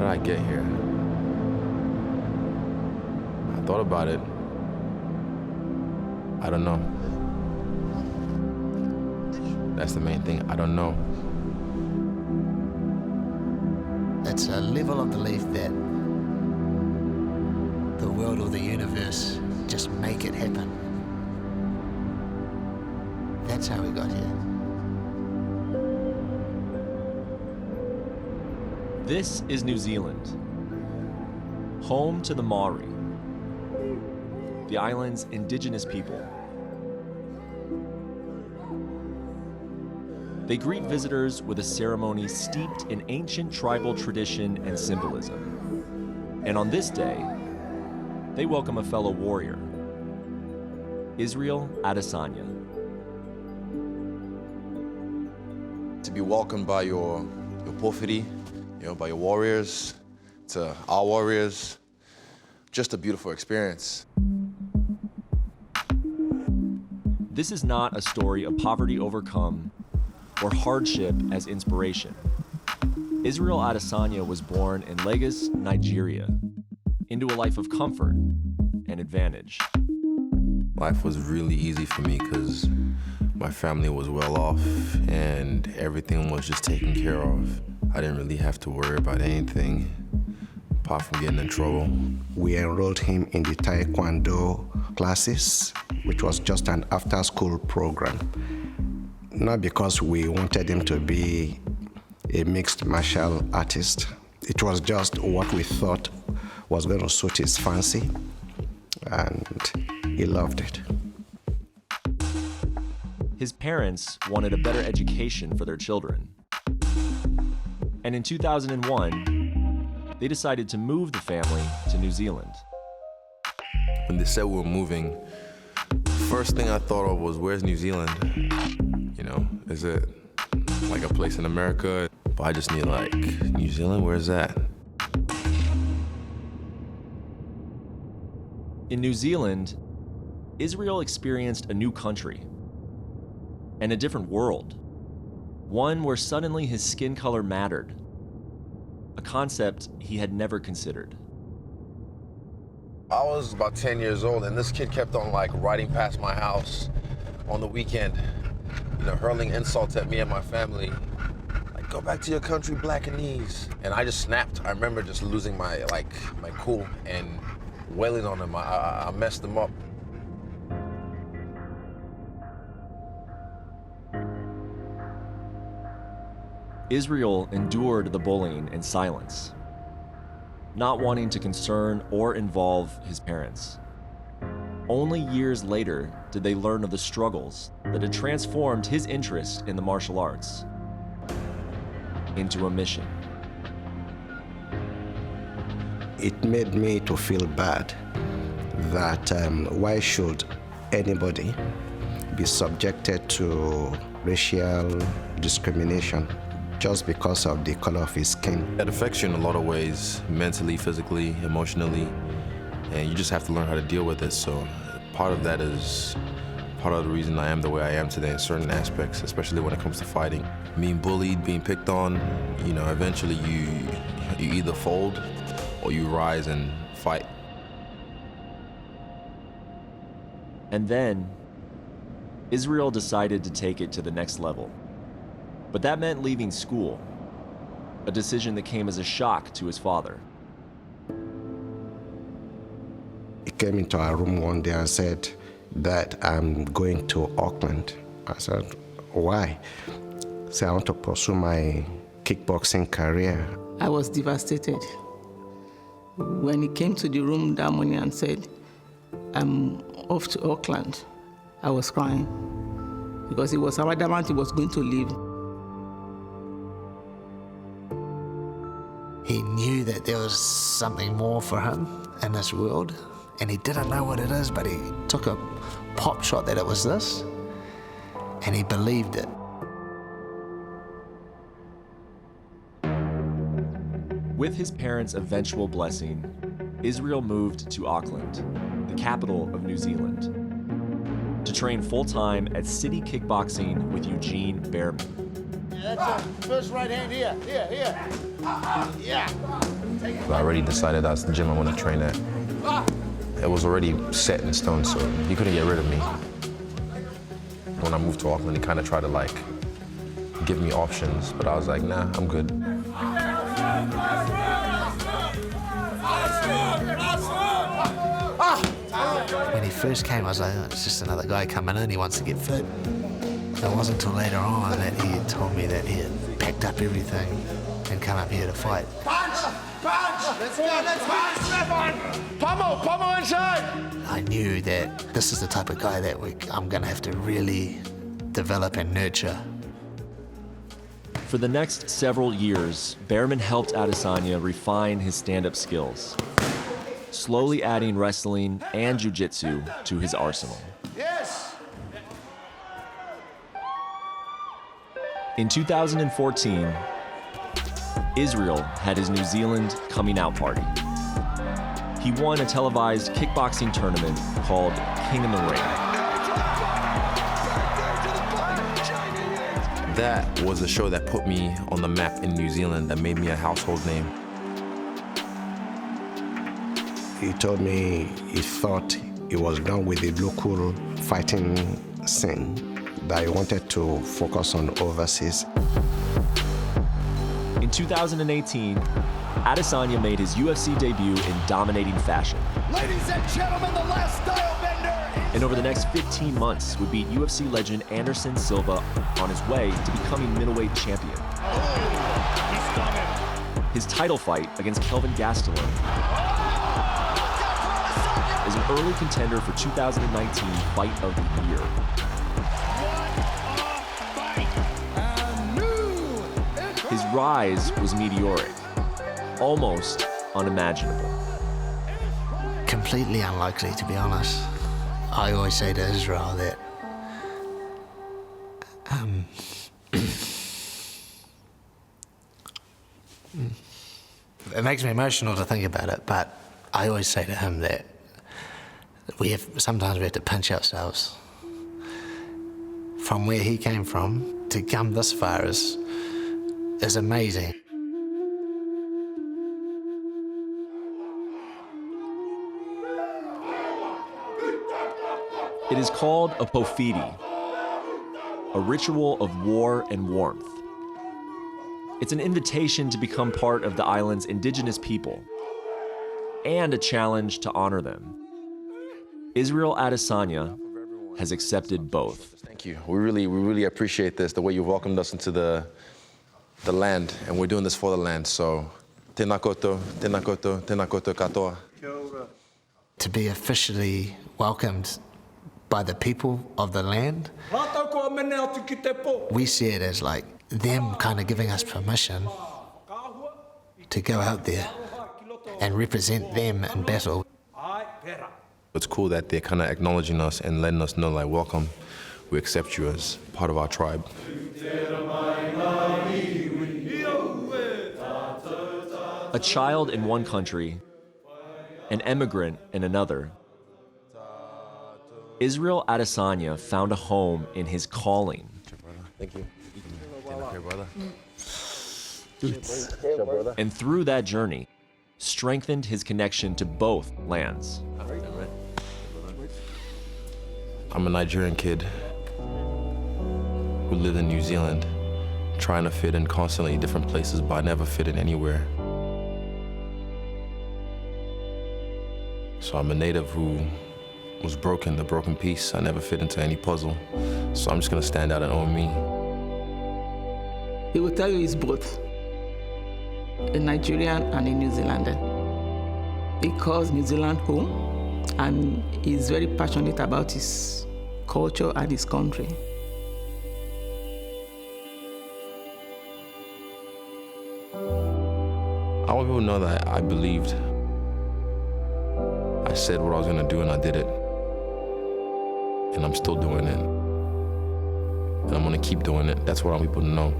did I get here? I thought about it. I don't know. That's the main thing, I don't know. It's a level of belief that the world or the universe just make it happen. That's how we got here. This is New Zealand, home to the Maori, the island's indigenous people. They greet visitors with a ceremony steeped in ancient tribal tradition and symbolism. And on this day, they welcome a fellow warrior, Israel Adesanya. To be welcomed by your porphyry, by your warriors, to our warriors, just a beautiful experience. This is not a story of poverty overcome or hardship as inspiration. Israel Adesanya was born in Lagos, Nigeria, into a life of comfort and advantage. Life was really easy for me because my family was well off and everything was just taken care of. I didn't really have to worry about anything apart from getting in trouble. We enrolled him in the Taekwondo classes, which was just an after-school program. Not because we wanted him to be a mixed martial artist. It was just what we thought was going to suit his fancy, and he loved it. His parents wanted a better education for their children. And in 2001, they decided to move the family to New Zealand. When they said we were moving, first thing I thought of was, where's New Zealand? Is it like a place in America? But I just need New Zealand, where's that? In New Zealand, Israel experienced a new country and a different world. One where suddenly his skin color mattered, a concept he had never considered. I was about 10 years old and this kid kept on riding past my house on the weekend, hurling insults at me and my family. Go back to your country, Blackanese. And I just snapped. I remember just losing my cool and wailing on him. I messed him up. Israel endured the bullying in silence, not wanting to concern or involve his parents. Only years later did they learn of the struggles that had transformed his interest in the martial arts into a mission. It made me to feel bad that why should anybody be subjected to racial discrimination just because of the color of his skin. It affects you in a lot of ways, mentally, physically, emotionally, and you just have to learn how to deal with it. So part of that is part of the reason I am the way I am today in certain aspects, especially when it comes to fighting. Being bullied, being picked on, eventually you either fold or you rise and fight. And then, Israel decided to take it to the next level. But that meant leaving school, a decision that came as a shock to his father. He came into our room one day and said that I'm going to Auckland. I said, why? He said, I want to pursue my kickboxing career. I was devastated. When he came to the room that morning and said, I'm off to Auckland, I was crying because it was adamant he was going to leave. He knew that there was something more for him in this world, and he didn't know what it is, but he took a pop shot that it was this, and he believed it. With his parents' eventual blessing, Israel moved to Auckland, the capital of New Zealand, to train full-time at City Kickboxing with Eugene Behrman. Yeah, that's it. First right hand here. Yeah. So I already decided that's the gym I want to train at. It was already set in stone, so he couldn't get rid of me. When I moved to Auckland, he kind of tried to like give me options, but I was like, nah, I'm good. When he first came, I was like, oh, it's just another guy coming in, he wants to get fit. It wasn't until later on that he had told me that he had packed up everything and come up here to fight. Punch! Punch! Let's go, let's punch! Pummel inside! I knew that this is the type of guy that I'm gonna have to really develop and nurture. For the next several years, Behrman helped Adesanya refine his stand-up skills, slowly adding wrestling and jiu-jitsu to his arsenal. Yes! In 2014, Israel had his New Zealand coming out party. He won a televised kickboxing tournament called King in the Ring. That was a show that put me on the map in New Zealand, that made me a household name. He told me he thought he was done with the local fighting scene, that he wanted to focus on overseas. In 2018, Adesanya made his UFC debut in dominating fashion. Ladies and gentlemen, the last style bender is... And over the next 15 months would beat UFC legend Anderson Silva on his way to becoming middleweight champion. His title fight against Kelvin Gastelum is an early contender for 2019 Fight of the Year. His rise was meteoric, almost unimaginable. Completely unlikely, to be honest. I always say to Israel that it makes me emotional to think about it, but I always say to him that sometimes we have to pinch ourselves. From where he came from to come this far is amazing. It is called a pofidi, a ritual of war and warmth. It's an invitation to become part of the island's indigenous people and a challenge to honor them. Israel Adesanya has accepted both. Thank you. We really appreciate this, the way you welcomed us into the land, and we're doing this for the land. So, tēnā koutou, tēnā koutou, tēnā koutou katoa. To be officially welcomed by the people of the land, we see it as like them kind of giving us permission to go out there and represent them in battle. It's cool that they're kind of acknowledging us and letting us know, like, welcome, we accept you as part of our tribe. A child in one country, an immigrant in another, Israel Adesanya found a home in his calling. Thank you. And through that journey, strengthened his connection to both lands. I'm a Nigerian kid who lived in New Zealand, trying to fit in constantly in different places, but I never fit in anywhere. So I'm a native who was broken, the broken piece. I never fit into any puzzle. So I'm just gonna stand out and own me. He will tell you he's both a Nigerian and a New Zealander. He calls New Zealand home, and he's very passionate about his culture and his country. I want people to know that I believed. I said what I was gonna do and I did it. And I'm still doing it. And I'm gonna keep doing it. That's what I want people to know.